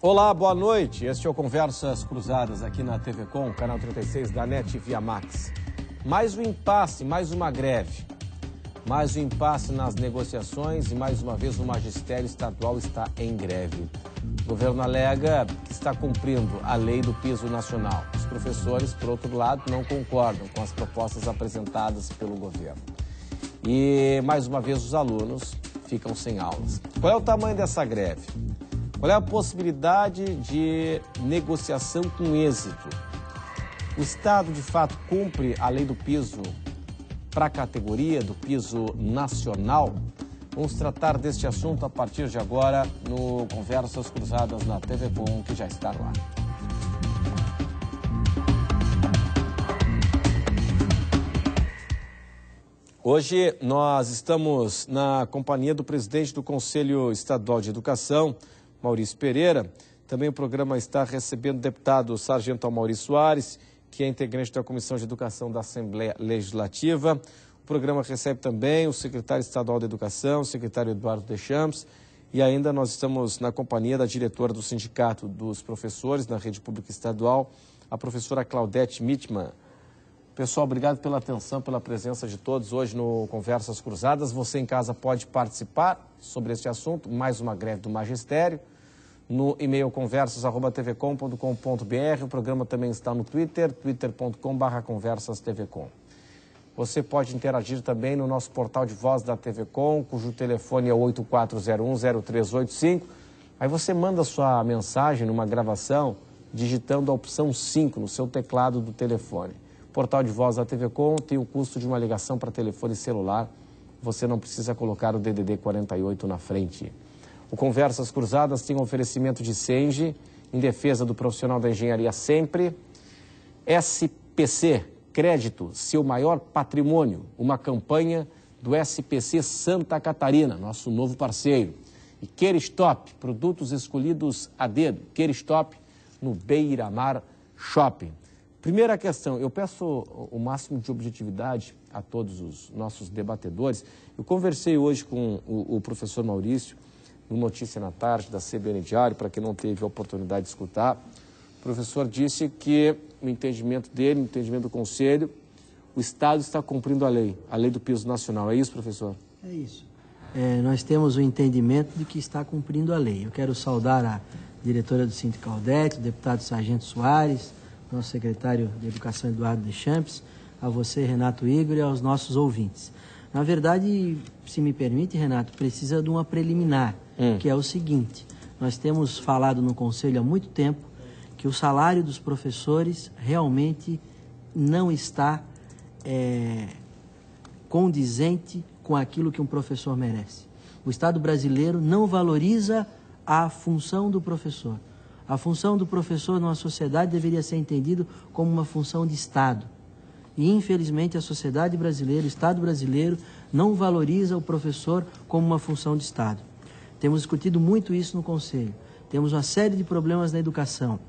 Olá, boa noite. Este é o Conversas Cruzadas aqui na TV Com, canal 36 da NET Via Max. Mais um impasse, mais uma greve. Mais um impasse nas negociações e mais uma vez o magistério estadual está em greve. O governo alega que está cumprindo a lei do piso nacional. Os professores, por outro lado, não concordam com as propostas apresentadas pelo governo. E mais uma vez os alunos ficam sem aulas. Qual é o tamanho dessa greve? Qual é a possibilidade de negociação com êxito? O Estado, de fato, cumpre a lei do piso para a categoria do piso nacional? Vamos tratar deste assunto a partir de agora no Conversas Cruzadas na TV Com, que já está no ar. Hoje nós estamos na companhia do presidente do Conselho Estadual de Educação, Maurício Pereira. Também o programa está recebendo o deputado Sargento Amaury Soares, que é integrante da Comissão de Educação da Assembleia Legislativa. O programa recebe também o secretário estadual de Educação, o secretário Eduardo Deschamps, e ainda nós estamos na companhia da diretora do Sindicato dos Professores na Rede Pública Estadual, a professora Claudete Mittmann. Pessoal, obrigado pela atenção, pela presença de todos hoje no Conversas Cruzadas. Você em casa pode participar sobre este assunto, mais uma greve do magistério, no e-mail conversas@tvcom.com.br. O programa também está no Twitter, twitter.com/conversastvcom. Você pode interagir também no nosso portal de voz da TV Com, cujo telefone é 8401-0385. Aí você manda sua mensagem numa gravação, digitando a opção 5 no seu teclado do telefone. O portal de voz da TV Com tem o custo de uma ligação para telefone celular. Você não precisa colocar o DDD 48 na frente. O Conversas Cruzadas tem um oferecimento de Senge, em defesa do profissional da engenharia sempre. SPC, crédito, seu maior patrimônio. Uma campanha do SPC Santa Catarina, nosso novo parceiro. E Kerstop, produtos escolhidos a dedo. Kerstop, no Beira-Mar Shopping. Primeira questão, eu peço o máximo de objetividade a todos os nossos debatedores. Eu conversei hoje com o professor Maurício, no Notícia na Tarde, da CBN Diário, para quem não teve a oportunidade de escutar. O professor disse que, no entendimento dele, no entendimento do Conselho, o Estado está cumprindo a lei do piso nacional. É isso, professor? É isso. Nós temos o entendimento de que está cumprindo a lei. Eu quero saudar a diretora do Sindicato Claudete, o deputado Sargento Soares, nosso secretário de Educação, Eduardo Deschamps, a você, Renato Igor, e aos nossos ouvintes. Na verdade, se me permite, Renato, precisa de uma preliminar, que é o seguinte: nós temos falado no Conselho há muito tempo que o salário dos professores realmente não está condizente com aquilo que um professor merece. O Estado brasileiro não valoriza a função do professor. A função do professor numa sociedade deveria ser entendido como uma função de Estado. E, infelizmente, a sociedade brasileira, o Estado brasileiro, não valoriza o professor como uma função de Estado. Temos discutido muito isso no Conselho. Temos uma série de problemas na educação,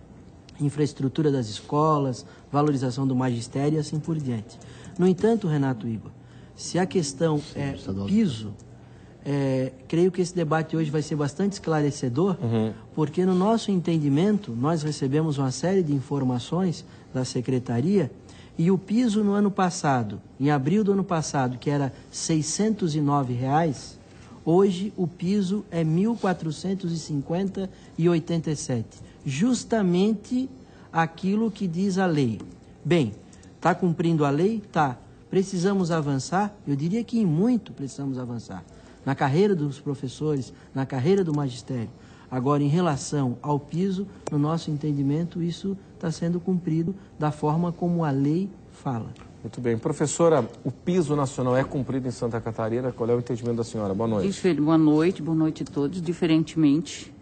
infraestrutura das escolas, valorização do magistério e assim por diante. No entanto, Renato Igor, se a questão é piso, creio que esse debate hoje vai ser bastante esclarecedor, porque no nosso entendimento, nós recebemos uma série de informações da Secretaria e o piso no ano passado, em abril do ano passado, que era R$ 609, hoje o piso é R$ 1.450,87. Justamente aquilo que diz a lei. Bem, está cumprindo a lei? Está. Precisamos avançar? Eu diria que em muito precisamos avançar. Na carreira dos professores, na carreira do magistério. Agora, em relação ao piso, no nosso entendimento, isso está sendo cumprido da forma como a lei fala. Muito bem. Professora, o piso nacional é cumprido em Santa Catarina? Qual é o entendimento da senhora? Boa noite. Boa noite a todos. Diferentemente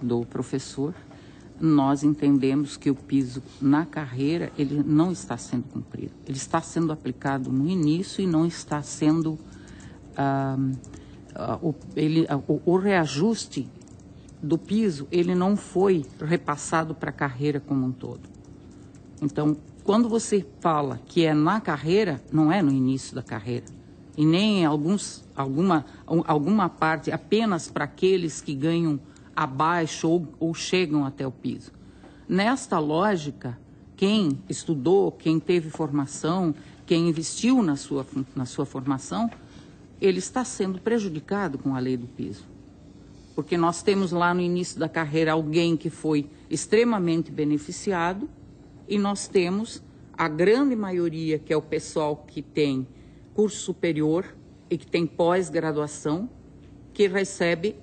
do professor, nós entendemos que o piso na carreira, ele não está sendo cumprido. Ele está sendo aplicado no início e não está sendo... o reajuste do piso, ele não foi repassado para a carreira como um todo. Então, quando você fala que é na carreira, não é no início da carreira. E nem em alguma parte apenas para aqueles que ganham abaixo ou chegam até o piso. Nesta lógica, quem estudou, quem teve formação, quem investiu na sua formação, ele está sendo prejudicado com a lei do piso. Porque nós temos lá no início da carreira alguém que foi extremamente beneficiado e nós temos a grande maioria, que é o pessoal que tem curso superior e que tem pós-graduação, que recebe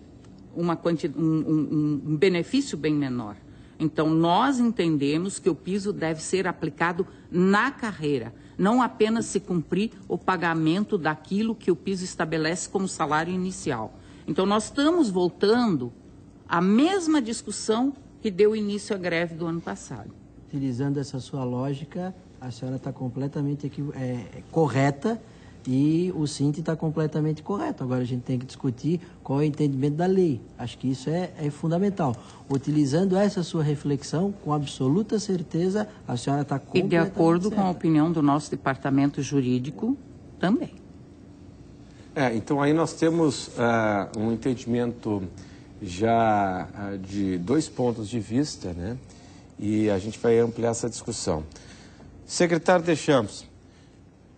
um benefício bem menor. Então, nós entendemos que o piso deve ser aplicado na carreira, não apenas se cumprir o pagamento daquilo que o piso estabelece como salário inicial. Então, nós estamos voltando à mesma discussão que deu início à greve do ano passado. Utilizando essa sua lógica, a senhora está completamente correta e o Cinti está completamente correto. Agora a gente tem que discutir qual é o entendimento da lei. Acho que isso é fundamental. Utilizando essa sua reflexão, com absoluta certeza, a senhora está completamente certa. E de acordo certa. com a opinião do nosso departamento jurídico, também. Então aí nós temos um entendimento já de 2 pontos de vista, né? E a gente vai ampliar essa discussão. Secretário Deschamps,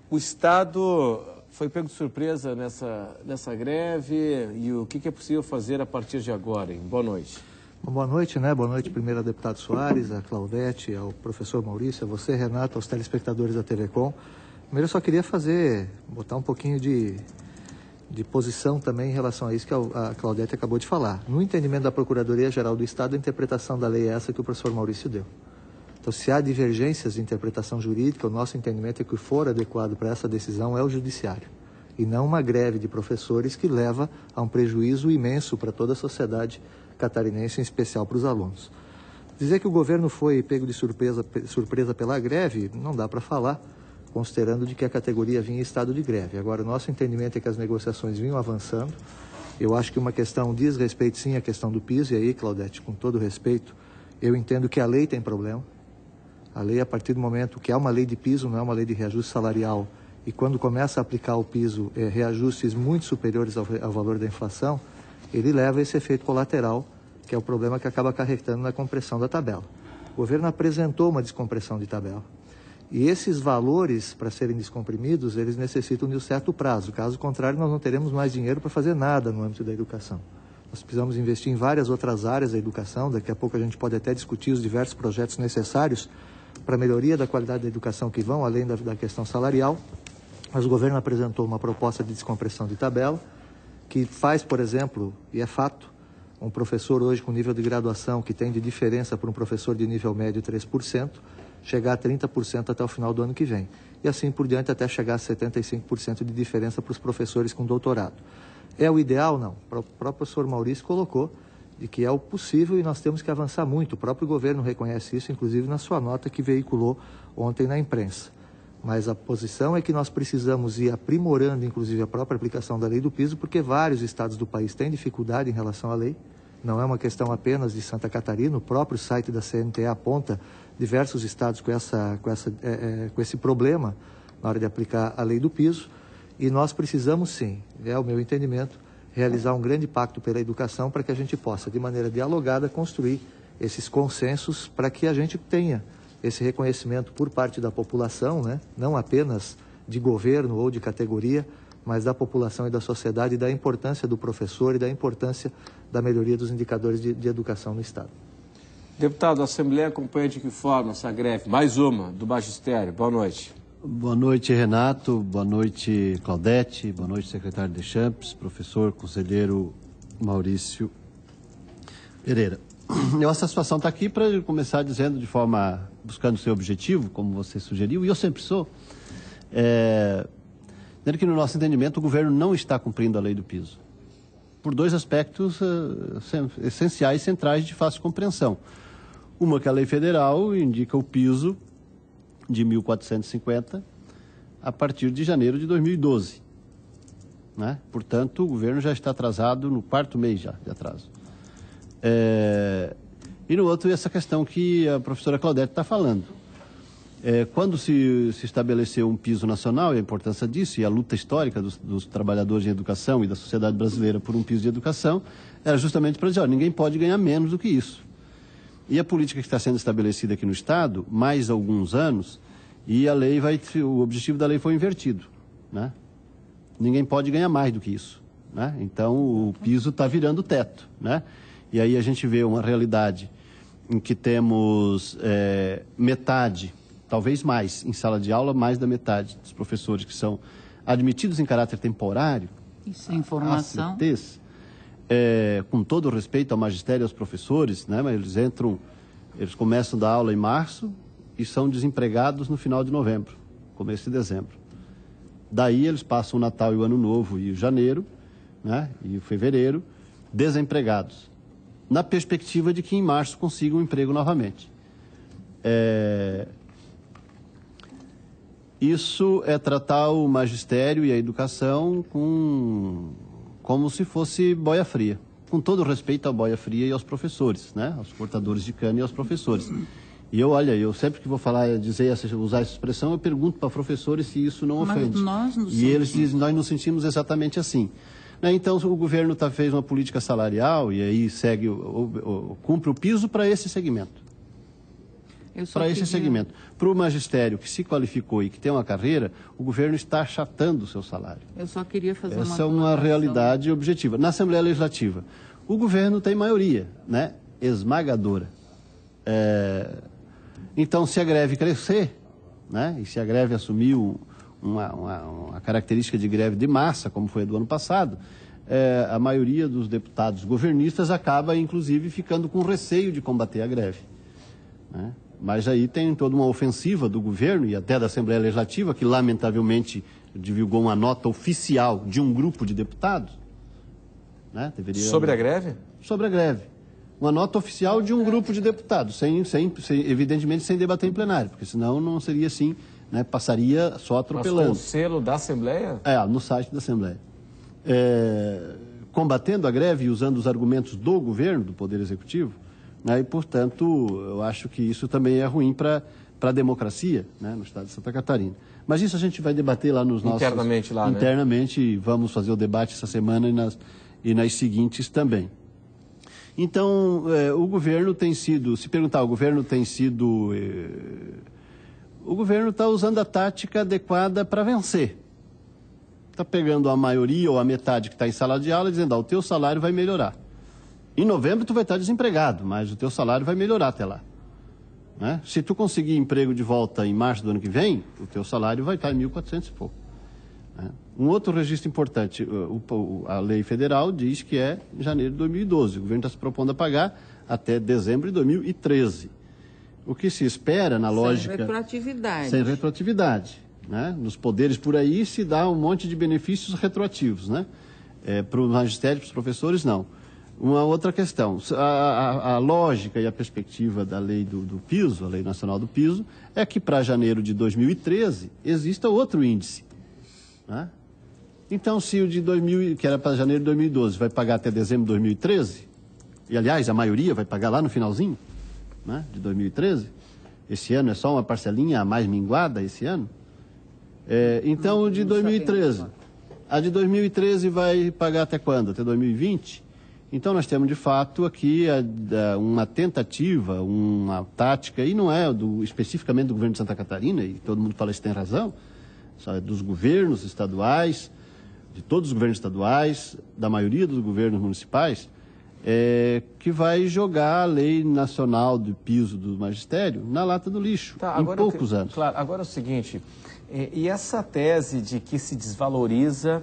o Estado foi pego de surpresa nessa greve e o que é possível fazer a partir de agora, hein? Boa noite. Boa noite, né? Boa noite, primeiro, ao deputado Soares, a Claudete, ao professor Maurício, a você, Renato, aos telespectadores da TV Com. Primeiro, eu só queria botar um pouquinho de posição também em relação a isso que a Claudete acabou de falar. No entendimento da Procuradoria-Geral do Estado, a interpretação da lei é essa que o professor Maurício deu. Então, se há divergências de interpretação jurídica, o nosso entendimento é que o que for adequado para essa decisão é o judiciário, e não uma greve de professores que leva a um prejuízo imenso para toda a sociedade catarinense, em especial para os alunos. Dizer que o governo foi pego de surpresa pela greve, não dá para falar, considerando de que a categoria vinha em estado de greve. Agora, o nosso entendimento é que as negociações vinham avançando. Eu acho que uma questão diz respeito, sim, à questão do piso, e aí, Claudete, com todo respeito, eu entendo que a lei tem problema. A lei, a partir do momento que é uma lei de piso, não é uma lei de reajuste salarial, e quando começa a aplicar o piso, reajustes muito superiores ao valor da inflação, ele leva a esse efeito colateral, que é o problema que acaba acarretando na compressão da tabela. O governo apresentou uma descompressão de tabela. E esses valores, para serem descomprimidos, eles necessitam de um certo prazo. Caso contrário, nós não teremos mais dinheiro para fazer nada no âmbito da educação. Nós precisamos investir em várias outras áreas da educação. Daqui a pouco a gente pode até discutir os diversos projetos necessários para a melhoria da qualidade da educação que vão além da questão salarial. Mas o governo apresentou uma proposta de descompressão de tabela, que faz, por exemplo, e é fato, um professor hoje com nível de graduação que tem de diferença para um professor de nível médio 3%, chegar a 30% até o final do ano que vem. E assim por diante até chegar a 75% de diferença para os professores com doutorado. É o ideal? Não. O próprio professor Maurício colocou de que é o possível e nós temos que avançar muito. O próprio governo reconhece isso, inclusive na sua nota que veiculou ontem na imprensa. Mas a posição é que nós precisamos ir aprimorando, inclusive, a própria aplicação da lei do piso, porque vários estados do país têm dificuldade em relação à lei. Não é uma questão apenas de Santa Catarina, o próprio site da CNTE aponta diversos estados com esse problema na hora de aplicar a lei do piso. E nós precisamos, sim, é o meu entendimento, realizar um grande pacto pela educação para que a gente possa, de maneira dialogada, construir esses consensos para que a gente tenha esse reconhecimento por parte da população, né? Não apenas de governo ou de categoria, mas da população e da sociedade, da importância do professor e da importância da melhoria dos indicadores de educação no Estado. Deputado, a Assembleia acompanha de que forma essa greve? Mais uma, do Magistério. Boa noite. Boa noite, Renato. Boa noite, Claudete. Boa noite, secretário Deschamps, professor, conselheiro Maurício Pereira. Essa situação está aqui para começar dizendo de forma, buscando o seu objetivo, como você sugeriu, e eu sempre sou, dizendo que no nosso entendimento o governo não está cumprindo a lei do piso, por 2 aspectos essenciais, centrais, de fácil compreensão. Uma que a lei federal indica o piso de 1.450 a partir de janeiro de 2012. Né? Portanto, o governo já está atrasado no 4º mês já de atraso. E no outro, essa questão que a professora Claudete está falando. Quando se estabeleceu um piso nacional, e a importância disso, e a luta histórica dos trabalhadores em educação e da sociedade brasileira por um piso de educação, era justamente para dizer, ó, ninguém pode ganhar menos do que isso. E a política que está sendo estabelecida aqui no Estado, mais alguns anos, e o objetivo da lei foi invertido, né? Ninguém pode ganhar mais do que isso, né? Então, o piso está virando teto, né? E aí a gente vê uma realidade em que temos metade, talvez mais, em sala de aula, mais da metade dos professores que são admitidos em caráter temporário. Isso é informação. ACTs, com todo o respeito ao magistério e aos professores, né? Mas eles começam da aula em março e são desempregados no final de novembro, começo de dezembro. Daí eles passam o Natal e o Ano Novo e o janeiro, né? E o fevereiro, desempregados, na perspectiva de que em março consigam um emprego novamente. Isso é tratar o magistério e a educação como se fosse boia fria, com todo respeito à boia fria e aos professores, né? Aos cortadores de cana e aos professores. E eu sempre que vou falar, usar essa expressão, eu pergunto para professores se isso não ofende. E eles dizem, nós nos sentimos exatamente assim. Então, o governo fez uma política salarial e aí cumpre o piso para esse segmento. Esse segmento. Para o magistério que se qualificou e que tem uma carreira, o governo está achatando o seu salário. Eu só queria fazer Essa é uma realidade objetiva. Na Assembleia Legislativa, o governo tem maioria, né? Esmagadora. Então, se a greve crescer, né? E se a greve assumir uma característica de greve de massa, como foi a do ano passado, a maioria dos deputados governistas acaba, inclusive, ficando com receio de combater a greve, né? Mas aí tem toda uma ofensiva do governo e até da Assembleia Legislativa, que lamentavelmente divulgou uma nota oficial de um grupo de deputados, né? Sobre a greve? Sobre a greve. Uma nota oficial de um grupo de deputados, evidentemente sem debater em plenário, porque senão não seria assim, né? Passaria só atropelando. Mas com o selo da Assembleia? No site da Assembleia. Combatendo a greve e usando os argumentos do governo, do Poder Executivo, né? E, portanto, eu acho que isso também é ruim para a democracia, né? No estado de Santa Catarina. Mas isso a gente vai debater lá nos nossos... Internamente lá, né? Internamente, e vamos fazer o debate essa semana e nas seguintes também. Então, o governo tem sido... Se perguntar, o governo tem sido... O governo está usando a tática adequada para vencer. Está pegando a maioria ou a metade que está em sala de aula e dizendo, o teu salário vai melhorar. Em novembro tu vai estar desempregado, mas o teu salário vai melhorar até lá, né? Se tu conseguir emprego de volta em março do ano que vem, o teu salário vai estar em 1.400 e pouco, né? Um outro registro importante, a lei federal diz que é em janeiro de 2012. O governo está se propondo a pagar até dezembro de 2013. O que se espera na lógica... Sem retroatividade. Sem retroatividade, né? Nos poderes por aí se dá um monte de benefícios retroativos, né? Para o magistério, para os professores, não. Uma outra questão, a lógica e a perspectiva da lei do piso, a lei nacional do piso, é que para janeiro de 2013 exista outro índice, né? Então, se o de que era para janeiro de 2012 vai pagar até dezembro de 2013, e aliás a maioria vai pagar lá no finalzinho, né, de 2013, esse ano é só uma parcelinha a mais minguada esse ano, então o de 2013, a de 2013 vai pagar até quando? Até 2020? Então, nós temos, de fato, aqui uma tentativa, uma tática, e não é especificamente do governo de Santa Catarina, e todo mundo fala que tem razão, só é dos governos estaduais, de todos os governos estaduais, da maioria dos governos municipais, que vai jogar a lei nacional do piso do magistério na lata do lixo, em poucos anos. Claro, agora é o seguinte, e essa tese de que se desvaloriza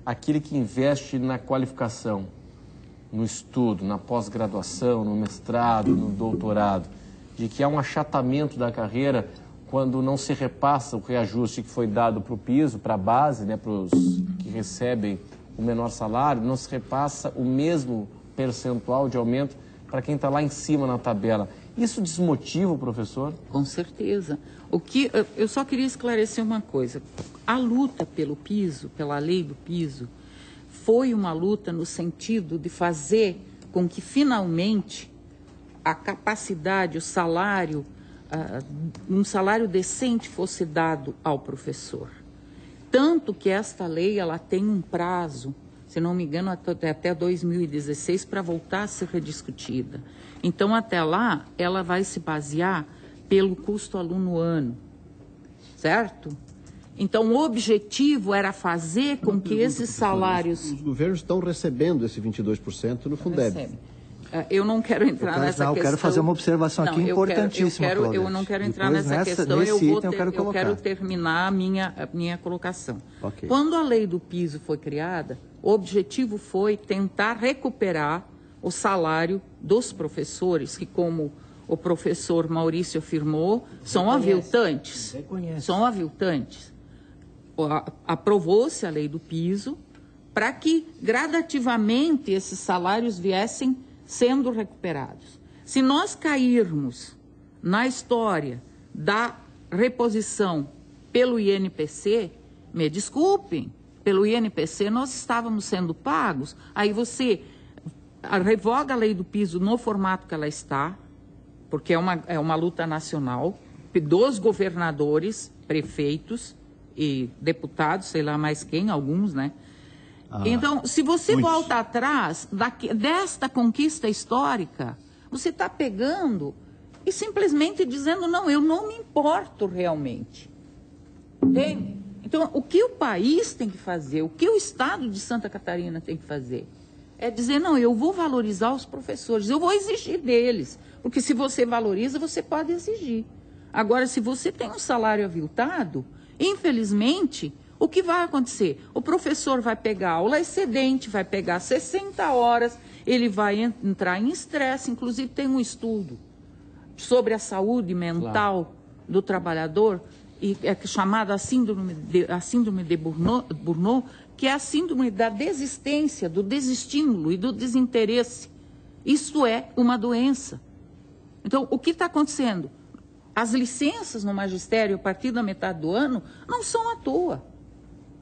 aquele que investe na qualificação, no estudo, na pós-graduação, no mestrado, no doutorado, de que há um achatamento da carreira quando não se repassa o reajuste que foi dado para o piso, para a base, né, para os que recebem o menor salário, não se repassa o mesmo percentual de aumento para quem está lá em cima na tabela. Isso desmotiva o professor? Com certeza. Eu só queria esclarecer uma coisa. A luta pelo piso, pela lei do piso, foi uma luta no sentido de fazer com que, finalmente, a capacidade, o salário um salário decente fosse dado ao professor. Tanto que esta lei ela tem um prazo, se não me engano, até 2016 para voltar a ser rediscutida. Então, até lá, ela vai se basear pelo custo aluno ano, certo? Então, o objetivo era fazer com que esses salários... Os governos estão recebendo esse 22% no Fundeb. Eu não quero entrar nessa questão. Eu quero fazer uma observação aqui importantíssima, Claudete. Eu não quero entrar nessa questão, eu quero terminar a minha colocação. Okay. Quando a lei do piso foi criada, o objetivo foi tentar recuperar o salário dos professores, que, como o professor Maurício afirmou, são aviltantes. São aviltantes. Aprovou-se a lei do piso para que gradativamente esses salários viessem sendo recuperados. Se nós cairmos na história da reposição pelo INPC, me desculpem, pelo INPC nós estávamos sendo pagos, aí você revoga a lei do piso no formato que ela está, porque é uma luta nacional dos governadores, prefeitos e deputados, sei lá mais quem, alguns, né? Então, se você volta atrás desta conquista histórica, você está pegando e simplesmente dizendo, não, eu não me importo realmente. Entende? Então, o que o país tem que fazer, o que o Estado de Santa Catarina tem que fazer, é dizer, não, eu vou valorizar os professores, eu vou exigir deles, porque se você valoriza, você pode exigir. Agora, se você tem um salário aviltado, infelizmente... O que vai acontecer? O professor vai pegar aula excedente, vai pegar 60 horas, ele vai entrar em estresse. Inclusive, tem um estudo sobre a saúde mental do trabalhador, e é chamada a síndrome de Burnout, que é a síndrome da desistência, do desestímulo e do desinteresse. Isso é uma doença. Então, o que está acontecendo? As licenças no magistério, a partir da metade do ano, não são à toa.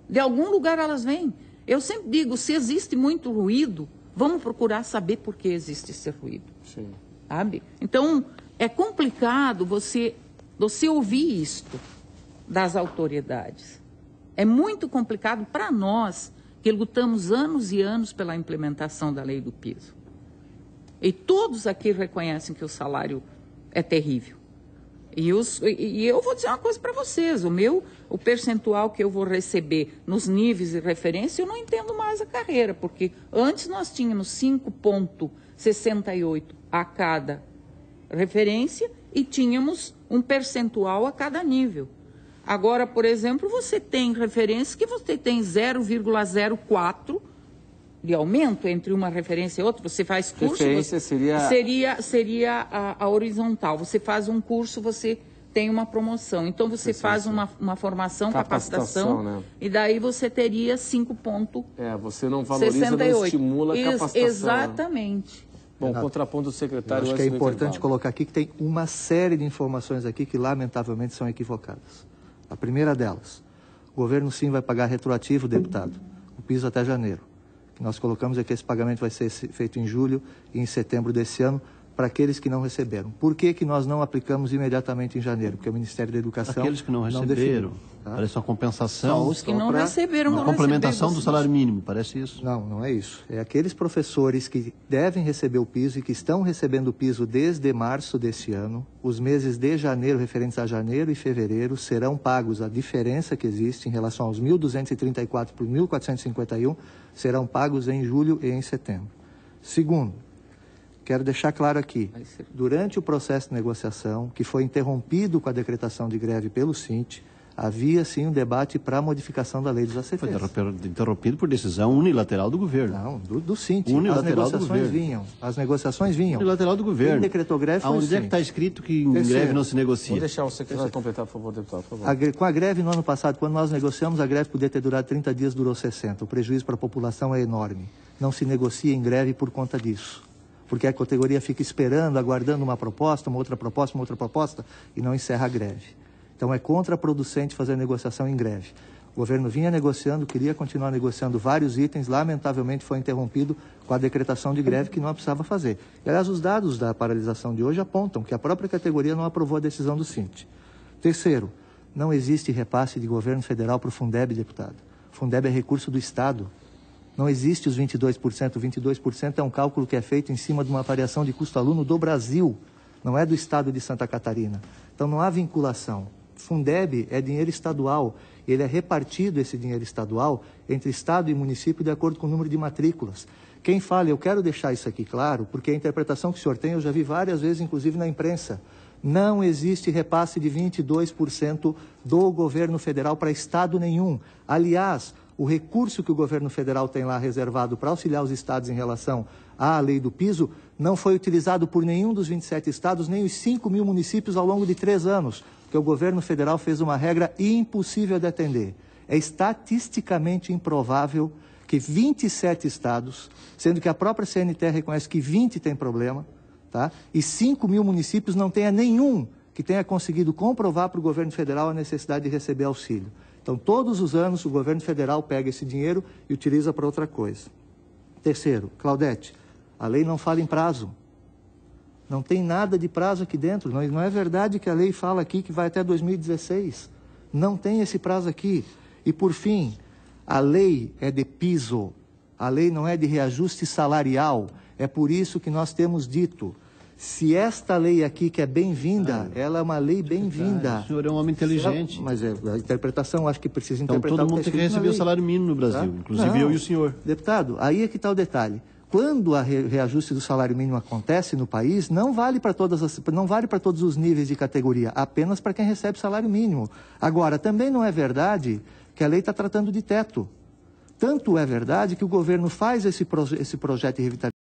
De algum lugar elas vêm. Eu sempre digo, se existe muito ruído, vamos procurar saber por que existe esse ruído. Sim. Sabe? Então, é complicado você ouvir isto das autoridades. É muito complicado para nós, que lutamos anos e anos pela implementação da lei do piso. E todos aqui reconhecem que o salário é terrível. E eu vou dizer uma coisa para vocês, o percentual que eu vou receber nos níveis de referência, eu não entendo mais a carreira, porque antes nós tínhamos 5,68 a cada referência e tínhamos um percentual a cada nível. Agora, por exemplo, você tem referência que você tem 0,04 de aumento entre uma referência e outra. Você faz curso... Referência seria a horizontal. Você faz um curso, você tem uma promoção. Então, você faz uma formação, capacitação, né? E daí você teria 5,68. Você não valoriza, não estimula a capacitação. Exatamente. Bom, contrapondo o secretário... Eu acho que é importante colocar aqui que tem uma série de informações aqui que, lamentavelmente, são equivocadas. A primeira delas, o governo sim vai pagar retroativo, deputado, o piso até janeiro. Nós colocamos é que esse pagamento vai ser feito em julho e em setembro desse ano para aqueles que não receberam. Por que nós não aplicamos imediatamente em janeiro? Porque o Ministério da Educação aqueles que não receberam, tá? Parece uma compensação. Só os que não receberam. Uma complementação do salário mínimo, parece isso? Não, não é isso. É aqueles professores que devem receber o piso e que estão recebendo o piso desde março desse ano. Os meses de janeiro, referentes a janeiro e fevereiro, serão pagos. A diferença que existe em relação aos 1.234 para os 1.451 serão pagos em julho e em setembro. Segundo, quero deixar claro aqui, durante o processo de negociação, que foi interrompido com a decretação de greve pelo Sint, havia sim um debate para a modificação da lei dos ACTs. Foi interrompido por decisão unilateral do governo. Não, do Sint. As negociações vinham. Unilateral do governo. Quem decretou greve foi o Sint. Onde é que está escrito que em greve não se negocia? Vou deixar o secretário completar, por favor, deputado. Por favor. Com a greve no ano passado, quando nós negociamos, a greve podia ter durado 30 dias, durou 60. O prejuízo para a população é enorme. Não se negocia em greve por conta disso. Porque a categoria fica esperando, aguardando uma proposta, uma outra proposta, e não encerra a greve. Então, é contraproducente fazer negociação em greve. governo vinha negociando, queria continuar negociando vários itens, lamentavelmente foi interrompido com a decretação de greve que não precisava fazer. E, aliás, os dados da paralisação de hoje apontam que a própria categoria não aprovou a decisão do Sint. Terceiro, não existe repasse de governo federal para o Fundeb, deputado. O Fundeb é recurso do Estado. Não existe os 22%. O 22% é um cálculo que é feito em cima de uma variação de custo-aluno do Brasil, não é do Estado de Santa Catarina. Então não há vinculação. Fundeb é dinheiro estadual. Ele é repartido, esse dinheiro estadual, entre Estado e município de acordo com o número de matrículas. Quem fala, eu quero deixar isso aqui claro, porque a interpretação que o senhor tem, eu já vi várias vezes, inclusive na imprensa. Não existe repasse de 22% do governo federal para Estado nenhum. Aliás, o recurso que o governo federal tem lá reservado para auxiliar os estados em relação à lei do piso não foi utilizado por nenhum dos 27 estados, nem os 5 mil municípios ao longo de 3 anos, porque o governo federal fez uma regra impossível de atender. É estatisticamente improvável que 27 estados, sendo que a própria CNTE reconhece que 20 tem problema, tá? E 5 mil municípios não tenha nenhum que tenha conseguido comprovar para o governo federal a necessidade de receber auxílio. Então, todos os anos, o governo federal pega esse dinheiro e utiliza para outra coisa. Terceiro, Claudete, a lei não fala em prazo. Não tem nada de prazo aqui dentro. Não é verdade que a lei fala aqui que vai até 2016. Não tem esse prazo aqui. E, por fim, a lei é de piso. A lei não é de reajuste salarial. É por isso que nós temos dito, se esta lei aqui, que é bem-vinda, ela é uma lei bem-vinda. O senhor é um homem inteligente. Mas a interpretação, acho que precisa interpretar. Então todo mundo tem que receber o salário mínimo no Brasil, tá? Inclusive eu e o senhor. Deputado, aí é que está o detalhe. Quando o reajuste do salário mínimo acontece no país, não vale para todos os níveis de categoria, apenas para quem recebe salário mínimo. Agora, também não é verdade que a lei está tratando de teto. Tanto é verdade que o governo faz esse projeto de revitalização